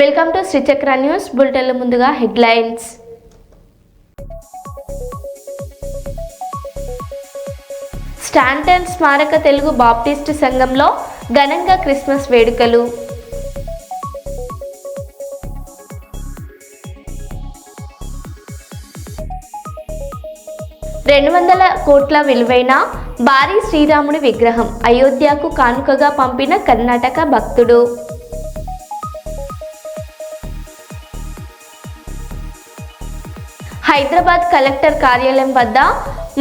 Welcome to Sri Chakra news బులెటిన్ల ముందుగా headlines. Staunton స్మారక Telugu Baptist సంఘంలో ఘనంగా క్రిస్మస్ వేడుకలు. $200 కోట్ల విలువైన భారీ శ్రీరాముడి విగ్రహం అయోధ్యకు కానుకగా పంపిన కర్ణాటక భక్తుడు. హైదరాబాద్ కలెక్టర్ కార్యాలయం వద్ద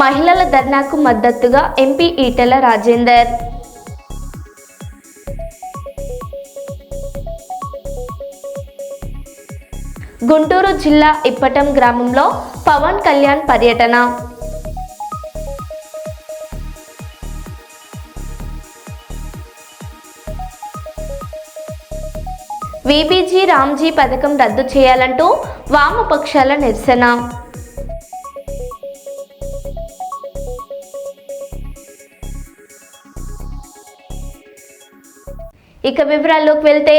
మహిళల ధర్నాకు మద్దతుగా ఎంపీ ఈటెల రాజేందర్. గుంటూరు జిల్లా ఇప్పటం గ్రామంలో పవన్ కళ్యాణ్ పర్యటన. వీబీజీ రామ్జీ పథకం రద్దు చేయాలంటూ వామపక్షాల నిరసన. ఇక వివరాల్లోకి వెళ్తే,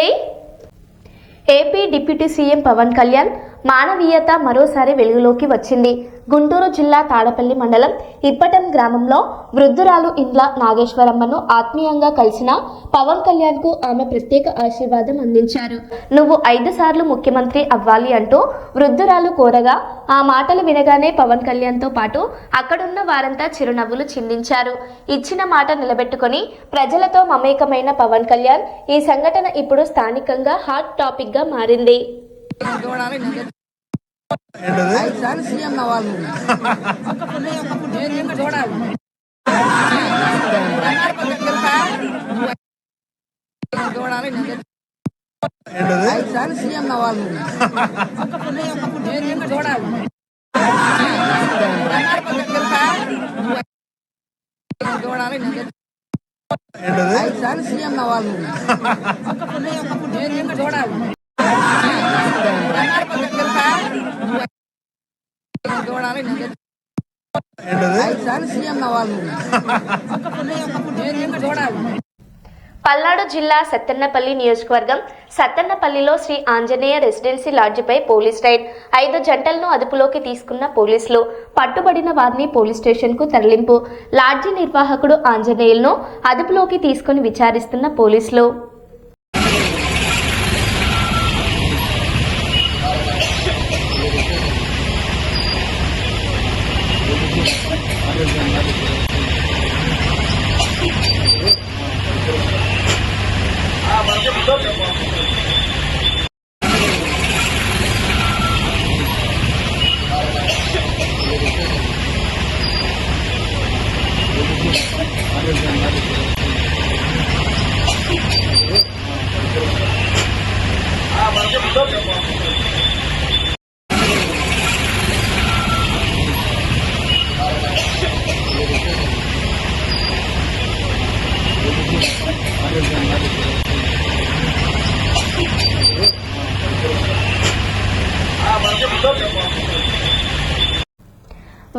AP deputy CM Pawan Kalyan మానవీయత మరోసారి వెలుగులోకి వచ్చింది. గుంటూరు జిల్లా తాడపల్లి మండలం ఇప్పటం గ్రామంలో వృద్ధురాలు ఇండ్ల నాగేశ్వరమ్మను ఆత్మీయంగా కలిసిన పవన్ కళ్యాణ్ కు ఆమె ప్రత్యేక ఆశీర్వాదం అందించారు. నువ్వు 5 సార్లు ముఖ్యమంత్రి అవ్వాలి అంటూ వృద్ధురాలు కోరగా ఆ మాటలు వినగానే పవన్ కళ్యాణ్ తో పాటు అక్కడున్న వారంతా చిరునవ్వులు చిందించారు. ఇచ్చిన మాట నిలబెట్టుకుని ప్రజలతో మమేకమైన పవన్ కళ్యాణ్ ఈ సంఘటన ఇప్పుడు స్థానికంగా హాట్ టాపిక్ గా మారింది. పల్నాడు జిల్లా సత్తెన్నపల్లి నియోజకవర్గం సత్తెన్నపల్లిలో శ్రీ ఆంజనేయ రెసిడెన్సీ లాడ్జిపై పోలీస్ రైడ్. 5 జంటలను అదుపులోకి తీసుకున్న పోలీసులు పట్టుబడిన వారిని పోలీస్ స్టేషన్ కు తరలింపు. లాడ్జి నిర్వాహకుడు ఆంజనేయులను అదుపులోకి తీసుకుని విచారిస్తున్న పోలీసులు.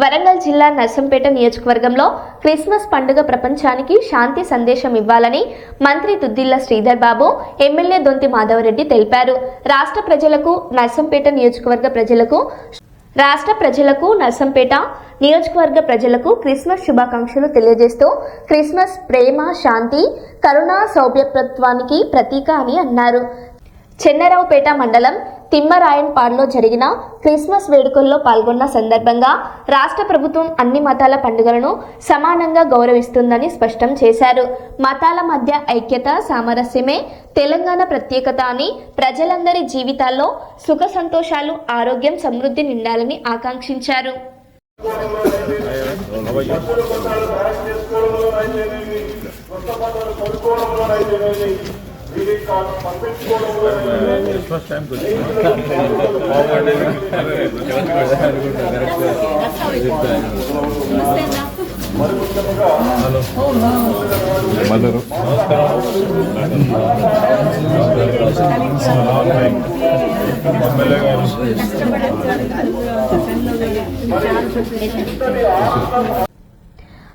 వరంగల్ జిల్లా నర్సంపేట నియోజకవర్గంలో క్రిస్మస్ పండుగ ప్రపంచానికి శాంతి సందేశం ఇవ్వాలని మంత్రి దుద్దిళ్ల శ్రీధర్ బాబు, ఎమ్మెల్యే దొంతి మాధవరెడ్డి తెలిపారు. రాష్ట్ర ప్రజలకు నర్సంపేట నియోజకవర్గ ప్రజలకు క్రిస్మస్ శుభాకాంక్షలు తెలియజేస్తూ క్రిస్మస్ ప్రేమ, శాంతి, కరుణ, సౌభ్యత్వానికి ప్రతీక అని అన్నారు. చెన్నరావుపేట మండలం తిమ్మరాయన్పాడ్లో జరిగిన క్రిస్మస్ వేడుకల్లో పాల్గొన్న సందర్భంగా రాష్ట్ర ప్రభుత్వం అన్ని మతాల పండుగలను సమానంగా గౌరవిస్తుందని స్పష్టం చేశారు. మతాల మధ్య ఐక్యత, సామరస్యమే తెలంగాణ ప్రత్యేకత అని, ప్రజలందరి జీవితాల్లో సుఖ సంతోషాలు, ఆరోగ్యం, సమృద్ధి నిండాలని ఆకాంక్షించారు.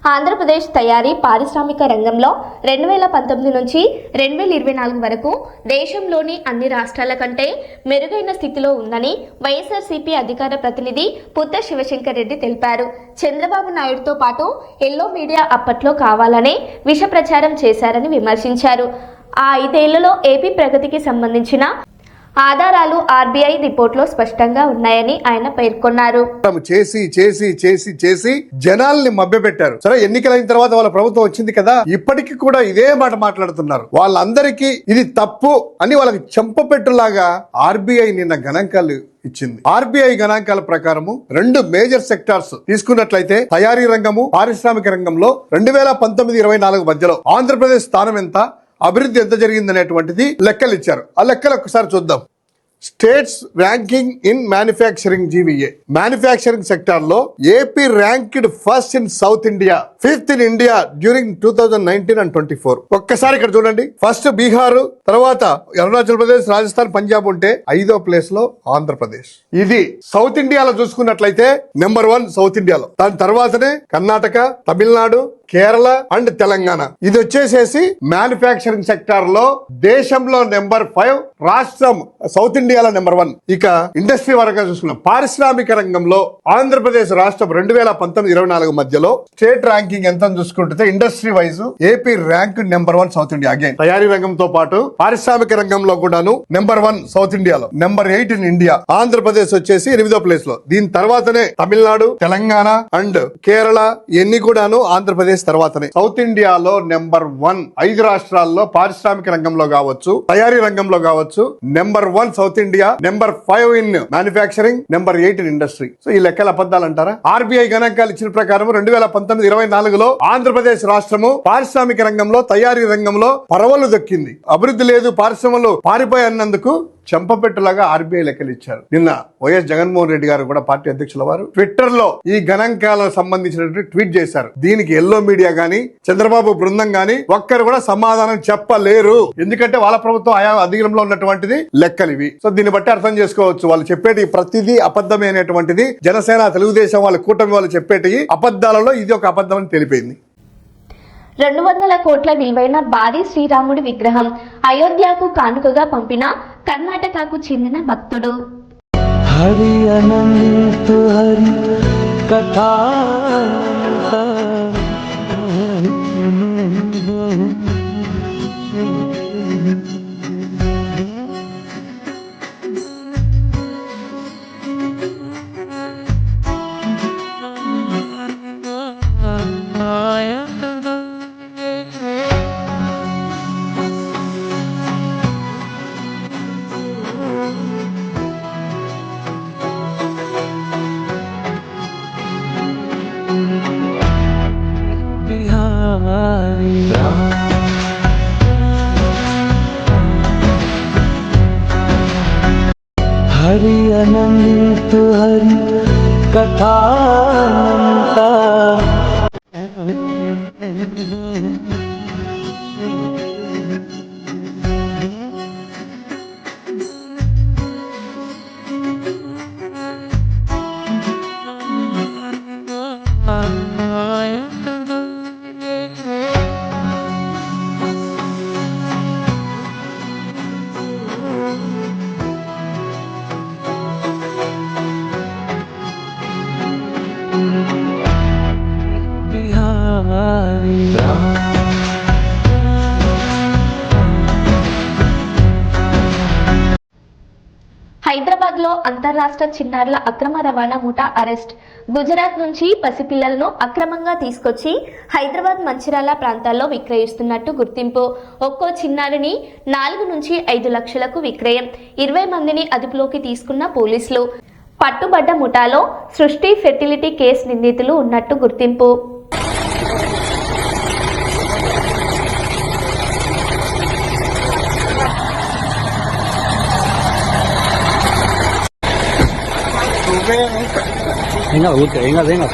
ఆంధ్రప్రదేశ్ తయారీ పారిశ్రామిక రంగంలో 2019 నుంచి 2024 వరకు దేశంలోని అన్ని రాష్ట్రాల కంటే మెరుగైన స్థితిలో ఉందని వైఎస్ఆర్సీపీ అధికార ప్రతినిధి పుత్త శివశంకర్ రెడ్డి తెలిపారు. చంద్రబాబు నాయుడుతో పాటు ఎల్లో మీడియా అప్పట్లో కావాలనే విష ప్రచారం చేశారని విమర్శించారు. ఆ 5 ఏళ్లలో ఏపీ ప్రగతికి సంబంధించిన ఆధారాలు ఆర్బీఐ రిపోర్టులో స్పష్టంగా ఉన్నాయని ఆయన పేర్కొన్నారు. చేసి జనాల్ని మభ్యపెట్టారు. సరే, ఎన్నికలైన తర్వాత వాళ్ళ ప్రభుత్వం వచ్చింది కదా, ఇప్పటికీ కూడా ఇదే మాట మాట్లాడుతున్నారు. వాళ్ళందరికీ ఇది తప్పు అని వాళ్ళకి చెంపపెట్టులాగా ఆర్బీఐ నిన్న గణాంకాలు ఇచ్చింది. ఆర్బీఐ గణాంకాల ప్రకారము 2 మేజర్ సెక్టార్స్ తీసుకున్నట్లయితే తయారీ రంగము, పారిశ్రామిక రంగంలో 2019-24 మధ్యలో ఆంధ్రప్రదేశ్ స్థానం ఎంత, అభివృద్ధి ఎంత జరిగింది అనేటువంటిది లెక్కలు ఇచ్చారు. ఆ లెక్కలు ఒకసారి చూద్దాం. States ranking in manufacturing GVA, manufacturing sector లో AP ranked first in south India, 5th in India during 2019 and 24. ఒక్కసారి ఇక్కడ చూడండి. ఫస్ట్ బీహార్, తర్వాత అరుణాచల్ ప్రదేశ్, రాజస్థాన్, పంజాబ్ ఉంటే 5వ ప్లేస్ లో ఆంధ్రప్రదేశ్. ఇది సౌత్ ఇండియాలో చూసుకున్నట్లయితే నెంబర్ 1 సౌత్ ఇండియాలో. దాని తర్వాతనే కర్ణాటక, తమిళనాడు, కేరళ అండ్ తెలంగాణ. ఇది వచ్చేసేసి మ్యానుఫ్యాక్చరింగ్ సెక్టార్ లో దేశంలో నెంబర్ 5, రాష్ట్రం సౌత్ ఇండియాలో నెంబర్ 1. ఇక ఇండస్ట్రీ వరకు చూసుకున్నాం. పారిశ్రామిక రంగంలో ఆంధ్రప్రదేశ్ రాష్ట్రం 2019-24 మధ్యలో స్టేట్ ర్యాంకింగ్ ఎంత చూసుకుంటే industry wise AP rank number 1 south India. Again తయారీ రంగంతో పాటు పారిశ్రామిక రంగంలో కూడాను నెంబర్ 1 సౌత్ ఇండియాలో, నెంబర్ 8 ఇన్ ఇండియా. ఆంధ్రప్రదేశ్ వచ్చేసి 8వ ప్లేస్ లో. దీని తర్వాతనే తమిళనాడు, తెలంగాణ అండ్ కేరళ, ఇవన్నీ కూడాను ఆంధ్రప్రదేశ్ తర్వాతనే. సౌత్ ఇండియాలో నెంబర్ 1 5 రాష్ట్రాల్లో పారిశ్రామిక రంగంలో కావచ్చు, తయారీ రంగంలో కావచ్చు, number 1 south India, number 5 in manufacturing, number 8 in industry. So ఈ లెక్కలు అబద్ధాలు అంటారా? ఆర్బీఐ గణాంకాలు ఇచ్చిన ప్రకారం 2019-24లో ఆంధ్రప్రదేశ్ రాష్ట్రము పారిశ్రామిక రంగంలో, తయారీ రంగంలో పరవలు దక్కింది. అభివృద్ధి లేదు, పారిశ్రమలు పారిపోయన్నందుకు చెంపపెట్టులాగా ఆర్బీఐ లెక్కలు ఇచ్చారు. నిన్న వైఎస్ జగన్మోహన్ రెడ్డి గారు కూడా, పార్టీ అధ్యక్షుల వారు, ట్విట్టర్ లో ఈ గణాంకాలకు సంబంధించినటువంటి ట్వీట్ చేశారు. దీనికి ఎల్లో మీడియా గాని, చంద్రబాబు బృందం గాని ఒక్కరు కూడా సమాధానం చెప్పలేరు. ఎందుకంటే వాళ్ళ ప్రభుత్వం ఆయా అధికారంలో ఉన్నటువంటిది లెక్కలు ఇవి. సో దీన్ని బట్టి అర్థం చేసుకోవచ్చు, వాళ్ళు చెప్పేటి ప్రతిదీ అబద్ధమే అనేటువంటిది. జనసేన, తెలుగుదేశం వాళ్ళ కూటమి వాళ్ళు చెప్పేటి అబద్ధాలలో ఇది ఒక అబద్ధం అని తెలిపింది. 200 కోట్ల విలువైన భారీ శ్రీరాముడి విగ్రహం అయోధ్యకు కానుకగా పంపిన కర్ణాటకకు చెందిన భక్తుడు. హరి అనంత హరి కథా హరి అనంత హరి కథానంత హైదరాబాద్ లో అంతర్రాష్ట్ర చిన్నారుల అక్రమ రవాణా ముఠా అరెస్ట్. గుజరాత్ నుంచి పసిపిల్లలను అక్రమంగా తీసుకొచ్చి హైదరాబాద్, మంచిర్యాల ప్రాంతాల్లో విక్రయిస్తున్నట్టు గుర్తింపు. ఒక్కో చిన్నారిని 4 నుంచి 5 లక్షలకు విక్రయం. 20 మందిని అదుపులోకి తీసుకున్న పోలీసులు. పట్టుబడ్డ ముఠాలో సృష్టి ఫెర్టిలిటీ కేసు నిందితులు ఉన్నట్టు గుర్తింపు. Venga, venga, venga.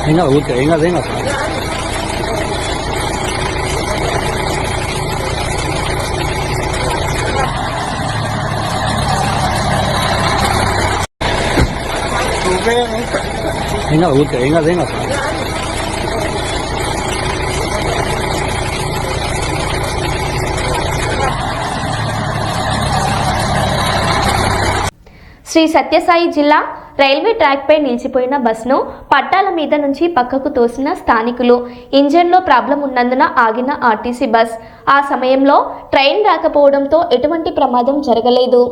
Venga, venga, venga. Venga, ute, venga, venga. Shri Sathya Sai జిల్లా రైల్వే ట్రాక్పై నిలిచిపోయిన బస్సును పట్టాల మీద నుంచి పక్కకు తోసిన స్థానికులు. ఇంజన్లో ప్రాబ్లం ఉన్నందున ఆగిన ఆర్టీసీ బస్. ఆ సమయంలో ట్రైన్ రాకపోవడంతో ఎటువంటి ప్రమాదం జరగలేదు.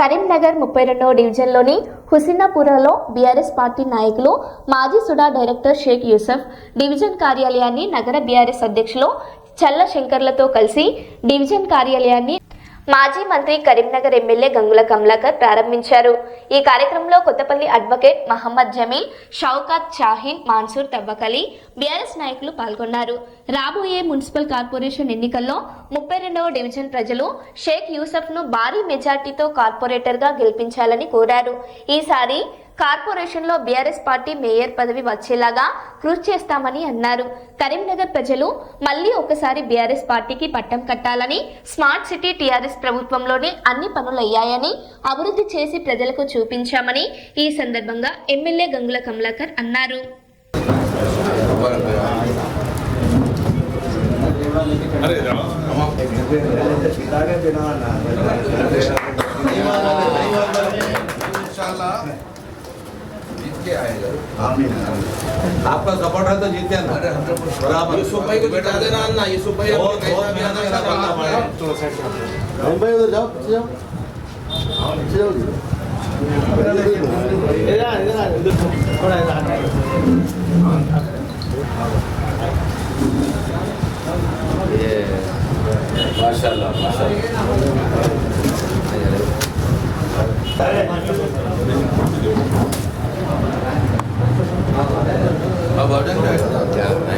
కరీంనగర్ 32వ డివిజన్లోని హుసినాపురలో బీఆర్ఎస్ పార్టీ నాయకులు మాజీ సుడా డైరెక్టర్ షేక్ యూసఫ్ డివిజన్ కార్యాలయాన్ని నగర బీఆర్ఎస్ అధ్యక్షులు చల్ల శంకర్లతో కలిసి డివిజన్ కార్యాలయాన్ని మాజీ మంత్రి కరీంనగర్ ఎమ్మెల్యే గంగుల కమలాకర్ ప్రారంభించారు. ఈ కార్యక్రమంలో Kothapalli advocate Mohammed Jameel, Shaukat, Shaheen, Mansour, తవ్వకలి BRS నాయకులు పాల్గొన్నారు. రాబోయే మున్సిపల్ కార్పొరేషన్ ఎన్నికల్లో 32వ డివిజన్ ప్రజలు షేక్ యూసఫ్ను భారీ మెజార్టీతో కార్పొరేటర్గా గెలిపించాలని కోరారు. ఈసారి కార్పొరేషన్లో బీఆర్ఎస్ పార్టీ మేయర్ పదవి వచ్చేలాగా కృషి చేస్తామని అన్నారు. కరీంనగర్ ప్రజలు మళ్లీ ఒకసారి బీఆర్ఎస్ పార్టీకి పట్టం కట్టాలని, స్మార్ట్ సిటీ టీఆర్ఎస్ ప్రభుత్వంలోనే అన్ని పనులయ్యాయని, అభివృద్ధి చేసి ప్రజలకు చూపించామని ఈ సందర్భంగా ఎమ్మెల్యే గంగుల కమలాకర్ అన్నారు. के आएगा। आपका सपोर्ट है तो जीते ना। बराबर। यूसुफ भाई को जिता देना ना। यूसुफ भाई आपको कैसा भी आना है करना पड़ेगा। हम भाई उधर जाओ, जाओ। जाओ। इधर थोड़ा इधर। ये माशाल्लाह माशाल्लाह। अब ऑर्डर क्या है?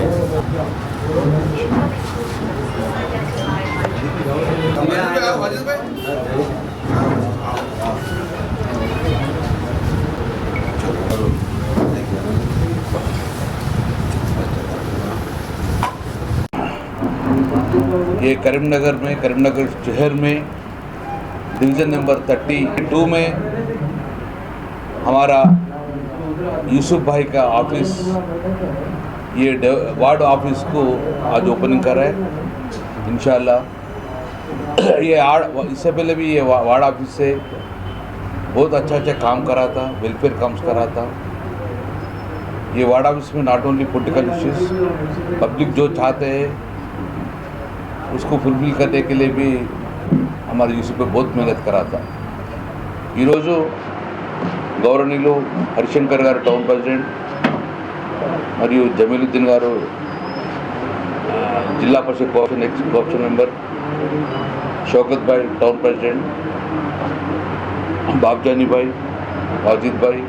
ये करीमनगर में, करीमनगर शहर में डिवीज़न नंबर 32 में हमारा यूसुफ भाई का ऑफिस, ये वार्ड ऑफिस को आज ओपनिंग कर रहा है इंशाल्लाह। ये इससे पहले भी ये वार्ड ऑफिस से बहुत अच्छा काम करा था, वेलफेयर काम्स करा था। ये वार्ड ऑफिस में not only political issues, public जो चाहते हैं उसको फुलफिल करने के लिए भी हमारे यूसुफ पे बहुत मेहनत करा था। ఈరోజు గౌరవనీయులు హరిశంకర్ గారు టౌన్ ప్రెసిడెంట్ మరియు జమీలుద్దీన్ గారు జిల్లా పరిషత్ co-option ex co-option member, Shaukat भाई टाउन प्रेसिडेंट, बाबजानी भाई, वाजिद भाई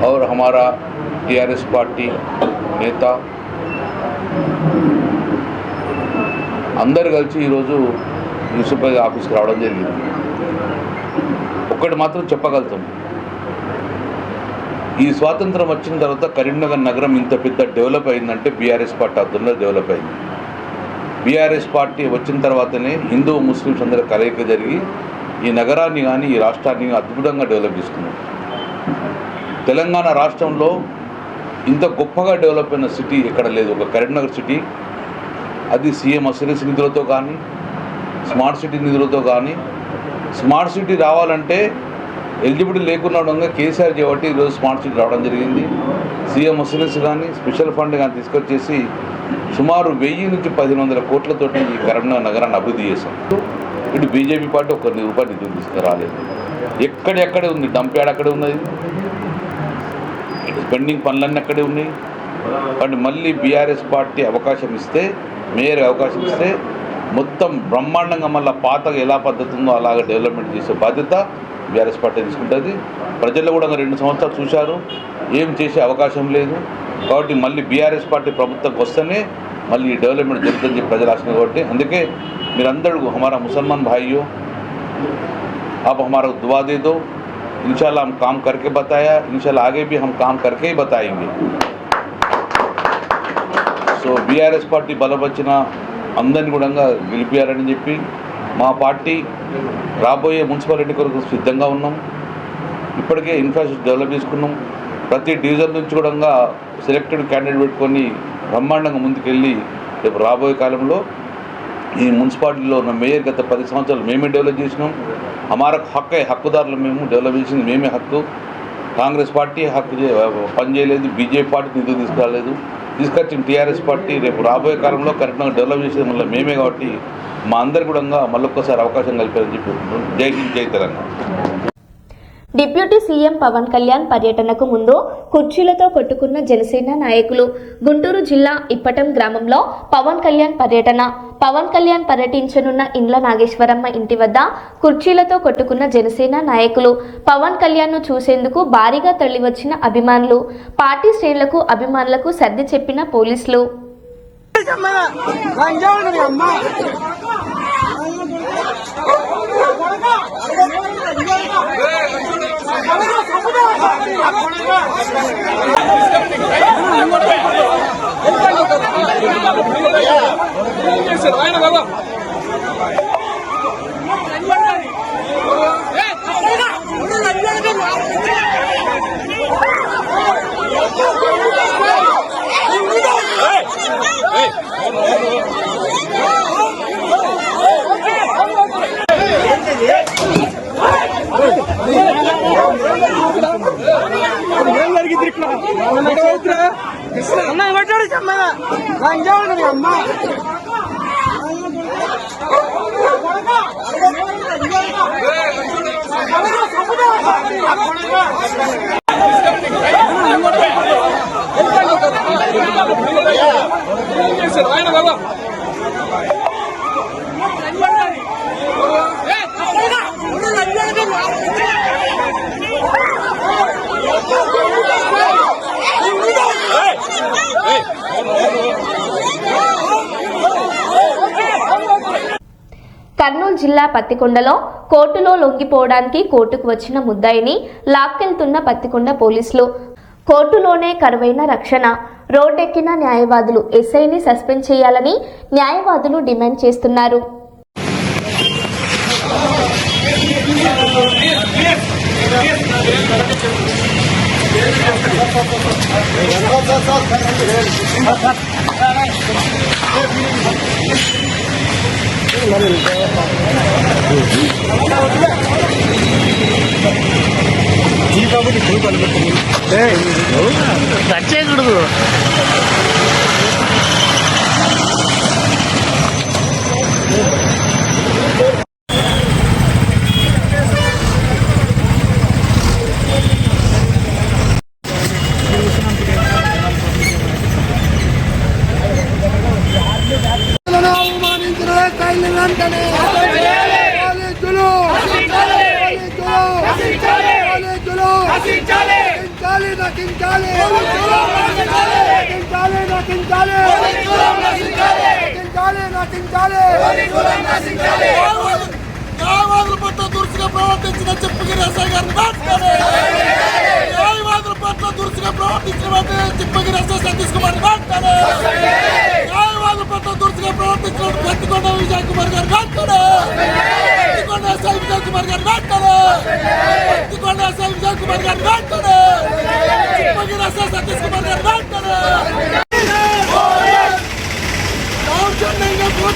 और हमारा टीआरएस पार्टी नेता అందరు కలిసి ఈరోజు యూసుఫ్ భాయ్ ఆఫీస్కి రావడం జరిగింది. ఒక్కటి మాత్రం చెప్పగలుగుతాం, ఈ స్వాతంత్రం వచ్చిన తర్వాత కరీంనగర్ నగరం ఇంత పెద్ద డెవలప్ అయిందంటే బీఆర్ఎస్ పార్టీ ఆధ్వర్యంలో డెవలప్ అయింది. బీఆర్ఎస్ పార్టీ వచ్చిన తర్వాతనే హిందూ ముస్లిమ్స్ అందరూ కలయిక జరిగి ఈ నగరాన్ని కానీ ఈ రాష్ట్రాన్ని అద్భుతంగా డెవలప్ చేస్తున్నాం. తెలంగాణ రాష్ట్రంలో ఇంత గొప్పగా డెవలప్ అయిన సిటీ ఎక్కడ లేదు. ఒక కరీంనగర్ సిటీ అది సీఎం అసెస్ నిధులతో కానీ స్మార్ట్ సిటీ నిధులతో కానీ. స్మార్ట్ సిటీ రావాలంటే ఎలిజిబిలిటీ లేకుండా కేసీఆర్ చేయబట్టి ఈరోజు స్మార్ట్ సిటీ రావడం జరిగింది. సీఎం అసెస్ కానీ స్పెషల్ ఫండ్ కానీ తీసుకొచ్చేసి సుమారు 1000 నుంచి 1500 కోట్లతోటి ఈ కరీంనగర్ నగరాన్ని అభివృద్ధి చేశాం. ఇటు బీజేపీ పార్టీ ఒక రూపాయలు నిధులు తీసుకురాలేదు. ఎక్కడెక్కడే ఉంది, డంప్యార్డ్ అక్కడే ఉన్నది, పెండింగ్ పనులన్నీ అక్కడే ఉన్నాయి. కాబట్టి మళ్ళీ బీఆర్ఎస్ పార్టీ అవకాశం ఇస్తే, మేయర్ అవకాశం ఇస్తే మొత్తం బ్రహ్మాండంగా మళ్ళీ పాతగా ఎలా పద్ధతి ఉందో అలాగ డెవలప్మెంట్ చేసే బాధ్యత బీఆర్ఎస్ పార్టీ తీసుకుంటుంది. ప్రజలు కూడా 2 సంవత్సరాలు చూశారు, ఏం చేసే అవకాశం లేదు. కాబట్టి మళ్ళీ బీఆర్ఎస్ పార్టీ ప్రభుత్వంకి వస్తేనే మళ్ళీ ఈ డెవలప్మెంట్ జరుగుతుందని చెప్పి ప్రజలు ఆశించారు. కాబట్టి అందుకే మీరందరూ हमारा मुसलमान भाइयों आप हमारा दुआ दे दो, इंशाल्लाह हम काम करके बताया, इंशाल्लाह आगे भी हम काम करके ही बताएंगे. సో బీఆర్ఎస్ పార్టీ బలపరిచిన అందరినీ కూడా గెలిపారని చెప్పి మా పార్టీ రాబోయే మున్సిపల్ ఎన్నికలకు సిద్ధంగా ఉన్నాం. ఇప్పటికే ఇన్ఫ్రాస్ట్రక్చర్ డెవలప్ చేసుకున్నాం. ప్రతి డివిజన్ నుంచి కూడా సెలెక్టెడ్ క్యాండిడేట్ పెట్టుకొని బ్రహ్మాండంగా ముందుకెళ్ళి రేపు రాబోయే కాలంలో ఈ మున్సిపాలిటీలో ఉన్న మేయర్ గత 10 సంవత్సరాలు మేమే డెవలప్ చేసినాం. హమారా హక్కే, హక్కుదారులు మేము, డెవలప్ చేసింది మేమే హక్కు. కాంగ్రెస్ పార్టీ హక్కు పనిచేయలేదు, బీజేపీ పార్టీ నిధులు తీసుకురాలేదు. తీసుకొచ్చిన టీఆర్ఎస్ పార్టీ రేపు రాబోయే కాలంలో కరెక్ట్గా డెవలప్ చేసేది మళ్ళీ మేమే. కాబట్టి మా అందరికి కూడా మళ్ళొక్కసారి అవకాశం కలిపారని చెప్పి జై హింద్, జై తెలంగాణ. డిప్యూటీ సీఎం పవన్ కళ్యాణ్ పర్యటనకు ముందు కుర్చీలతో కొట్టుకున్న జనసేన నాయకులు. గుంటూరు జిల్లా ఇప్పటం గ్రామంలో పవన్ కళ్యాణ్ పర్యటన. పవన్ కళ్యాణ్ పర్యటించనున్న ఇండ్ల నాగేశ్వరమ్మ ఇంటి వద్ద కుర్చీలతో కొట్టుకున్న జనసేన నాయకులు. పవన్ కళ్యాణ్ను చూసేందుకు భారీగా తరలివచ్చిన అభిమానులు. పార్టీ శ్రేణులకు అభిమానులకు సర్ది చెప్పిన పోలీసులు. కర్నూలు జిల్లా పత్తికొండలో కోర్టులో లొంగిపోవడానికి కోర్టుకు వచ్చిన ముద్దాయిని లాక్కెళ్తున్న పత్తికొండ పోలీసులు. కోర్టులోనే కరువైన రక్షణ. రోడ్డెక్కిన న్యాయవాదులు. ఎస్ఐని సస్పెండ్ చేయాలని న్యాయవాదులు డిమాండ్ చేస్తున్నారు. చేయకూడదు. న్యాయవాదుల పట్ల దురుసుగా ప్రవర్తించిన చిప్పగిరి ఎస్ఐ గారిని వెంటనే, న్యాయవాదుల పట్ల దురుసుగా ప్రవర్తించిన చిప్పగిరి ఎస్ఐ సతీష్ కుమార్ వెంటనే, న్యాయవాదుల పట్ల దురుసుగా ప్రవర్తించిన పత్తికొండ విజయ్ కుమార్ గారు వెంటనే, పత్తికొండ ఎస్ఐ విజయ్ కుమార్ గారు వెంటనే, పత్తికొండ ఎస్ఐ విజయ్ కుమార్ గారు వెంటనే, చిప్పగిరి ఎస్ఐ సతీష్ కుమార్ గారు వెంటనే.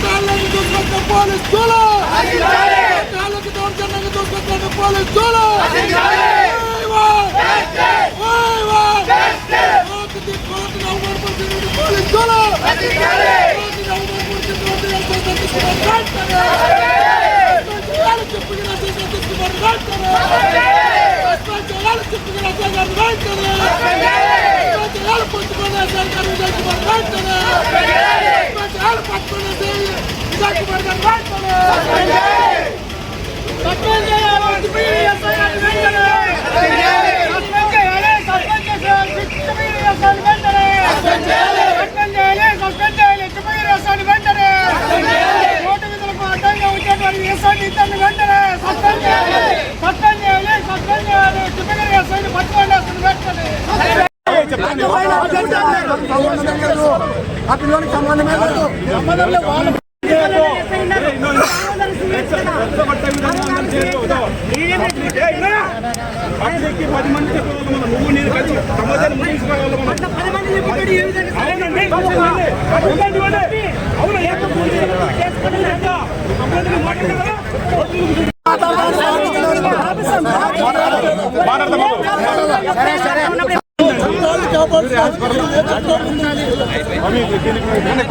కాళ్ళని చూసుకొచ్చిన పోలీస్ జోలు కాళ్ళకి దౌర్జన్యంగా చూసుకొచ్చిన పోలీస్ జోలు పోలీస్ జోలు ఆ పిల్లలకి సంబంధమే లేదు.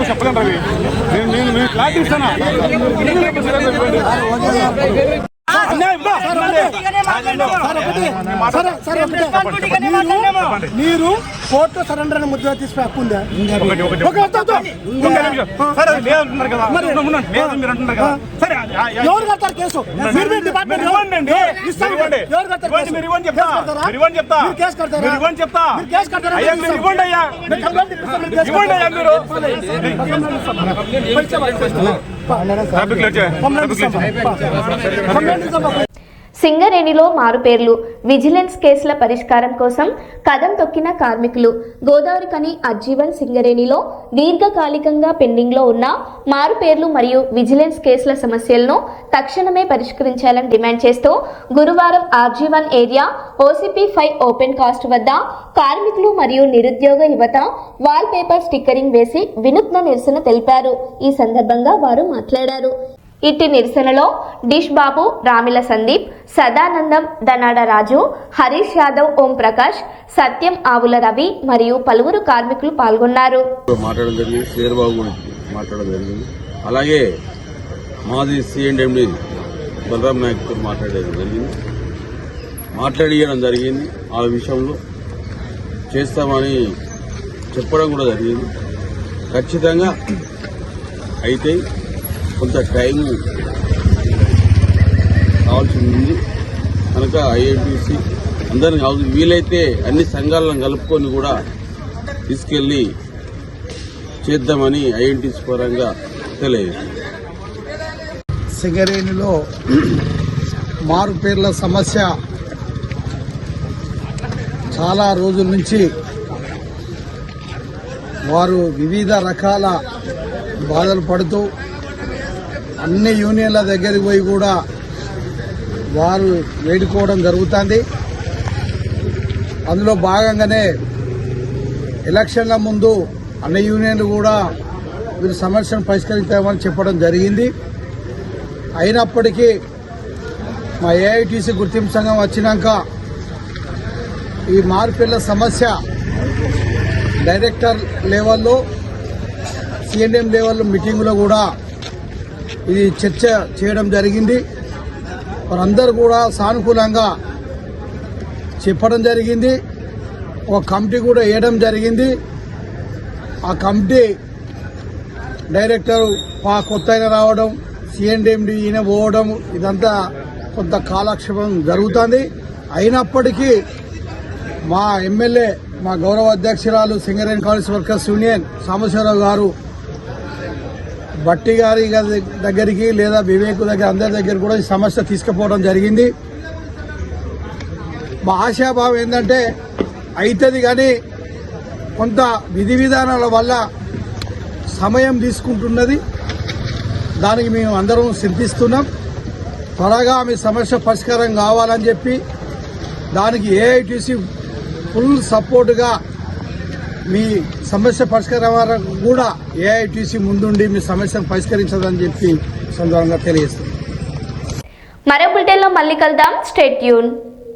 చెప్పలేను రవి, నేను క్లాస్ ఇస్తానా మీరు కోర్టు సరెండర్ అనే ముద్ర తీసుకుని హక్కు ఉందా? ఎవరు కడతారు కేసు? సింగరేణిలో మారుపేర్లు, విజిలెన్స్ కేసుల పరిష్కారం కోసం కదం తొక్కిన కార్మికులు. గోదావరిఖని అజ్జీవన్ సింగరేణిలో దీర్ఘకాలికంగా పెండింగ్లో ఉన్న మారుపేర్లు మరియు విజిలెన్స్ కేసుల సమస్యలను తక్షణమే పరిష్కరించాలని డిమాండ్ చేస్తూ గురువారం అజ్జీవన్ ఏరియా OCP 5 ఓపెన్ కాస్ట్ వద్ద కార్మికులు మరియు నిరుద్యోగ యువత వాల్ పేపర్ స్టిక్కరింగ్ వేసి వినూత్న నిరసన తెలిపారు. ఈ సందర్భంగా వారు మాట్లాడారు. ఇట్టి నిరసనలో డిష్ బాబు, రామిల సందీప్, సదానందం, దనాడ రాజు, హరీష్ యాదవ్, ఓం ప్రకాష్, సత్యం, ఆవుల రవి మరియు పలువురు కార్మికులు పాల్గొన్నారు. మాట్లాడడం జరిగింది, శ్రీబాబు గురించి మాట్లాడడం జరిగింది. అలాగే మాజీ CNMD బలరాం నాయక్తో మాట్లాడడం జరిగింది. ఆ విషయంలో చేస్తామని చెప్పడం కూడా జరిగింది. ఖచ్చితంగా అయితే కొంత టైము కావాల్సి ఉంది కనుక INTC అందరిని కావాలి, వీలైతే అన్ని సంఘాలను కలుపుకొని కూడా తీసుకెళ్లి చేద్దామని INTC పరంగా తెలియజేస్తుంది. సింగరేణిలో మారు పేర్ల సమస్య చాలా రోజుల నుంచి వారు వివిధ రకాల బాధలు పడుతూ అన్ని యూనియన్ల దగ్గరికి పోయి కూడా వారు వేడుకోవడం జరుగుతుంది. అందులో భాగంగానే ఎలక్షన్ల ముందు అన్ని యూనియన్లు కూడా వీరి సమస్యను పరిష్కరించామని చెప్పడం జరిగింది. అయినప్పటికీ మా AITC గుర్తింపు సంఘం వచ్చినాక ఈ మార్పిళ్ల సమస్య డైరెక్టర్ లెవెల్లో, CNM లెవెల్లో మీటింగులో కూడా ఇది చర్చ చేయడం జరిగింది. వారందరూ కూడా సానుకూలంగా చెప్పడం జరిగింది. ఒక కమిటీ కూడా వేయడం జరిగింది. ఆ కమిటీ డైరెక్టర్ కొత్త రావడం, CNMD ఈయన పోవడం, ఇదంతా కొంత కాలక్షేపం జరుగుతుంది. అయినప్పటికీ మా ఎమ్మెల్యే, మా గౌరవ అధ్యక్షురాలు Singareni college workers union Sambasivarao గారు బట్టి గారి దగ్గరికి లేదా వివేక్ దగ్గర అందరి దగ్గర కూడా ఈ సమస్య తీసుకుపోవడం జరిగింది. మా ఆశాభావం ఏంటంటే అవుతుంది, కానీ కొంత విధి విధానాల వల్ల సమయం తీసుకుంటున్నది. దానికి మేము అందరం చింతిస్తున్నాం. త్వరగా మీ సమస్య పరిష్కారం కావాలని చెప్పి దానికి AITC ఫుల్ సపోర్టుగా మీ సమస్య పరిష్కారం వరకు కూడా ఏఐటీసీ ముందుండి మీ సమస్యను పరిష్కరించదని చెప్పి సందర్భంగా తెలియజేస్తుంది. మరో బులెటిన్లో మళ్ళీ కలుద్దాం. Stay tune.